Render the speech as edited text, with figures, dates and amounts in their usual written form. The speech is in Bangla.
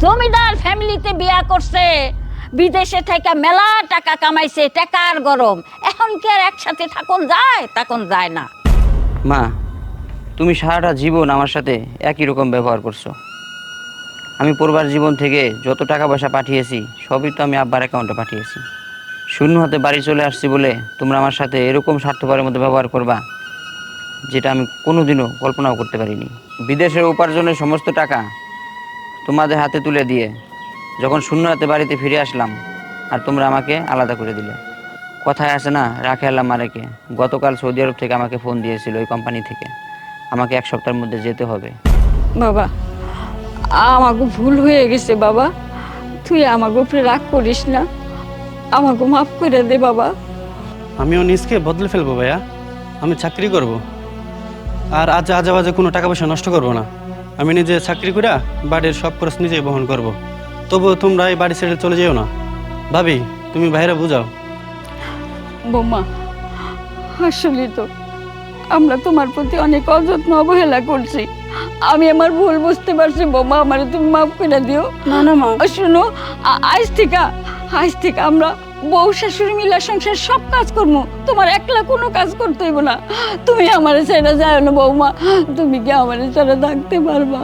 জমিদার ফ্যামিলিতে বিয়া করছে, বিদেশে থেকে মেলা টাকা কামাইছে, টাকার গরম। এখন কি আর একসাথে থাকুন যায়? তখন যায় না। মা, তুমি সারাটা জীবন আমার সাথে একই রকম ব্যবহার করছো। আমি পূর্বার জীবন থেকে যত টাকা পয়সা পাঠিয়েছি সবই তো আমি আব্বার অ্যাকাউন্টে পাঠিয়েছি। শূন্য হাতে বাড়ি চলে আসছি বলে তোমরা আমার সাথে এরকম স্বার্থপরের মতো ব্যবহার করবা, যেটা আমি কোনোদিনও কল্পনাও করতে পারিনি। বিদেশের উপার্জনের সমস্ত টাকা তোমাদের হাতে তুলে দিয়ে যখন শূন্য হাতে বাড়িতে ফিরে আসলাম, আর তোমরা আমাকে আলাদা করে দিলে। কথায় আছে না, রাখে আল্লাহ মারেকে। গতকাল সৌদি আরব থেকে আমাকে ফোন দিয়েছিল ওই কোম্পানি থেকে, আমাকে 1 সপ্তাহের মধ্যে যেতে হবে। বাবা, আমাকে ভুল হয়ে গেছে বাবা, তুই আমাকে উপরে রাগ করিস না, আমাকে মাফ করে দে বাবা। আমিও নিজকে বদলে ফেলবো ভাইয়া। আমি চাকরি করব, আর আজ আজে কোনো টাকা পয়সা নষ্ট করব না। আমি নিজে চাকরি করে বাড়ির সব খরচ নিজেই বহন করব। তবুও তোমরা এই বাড়ি ছেড়ে চলে যেও না। ভাবি, তুমি বাইরে বুঝাও। বৌমা, আসলে তো আমরা তোমার প্রতি অনেক অযত্ন অবহেলা করছি। আমি আমার ভুল বুঝতে পারছি বৌমা, আমার তুমি মাফ করে দিও। না না মা, শুনো, আজ থেকে আমরা বউ শাশুড়ি মিলা সংসার সব কাজ করবো, তোমার একলা কোনো কাজ করতে হইব না। তুমি আমার ছেড়ে যাও না বৌমা, তুমি কি আমার ছেড়ে থাকতে পারবা?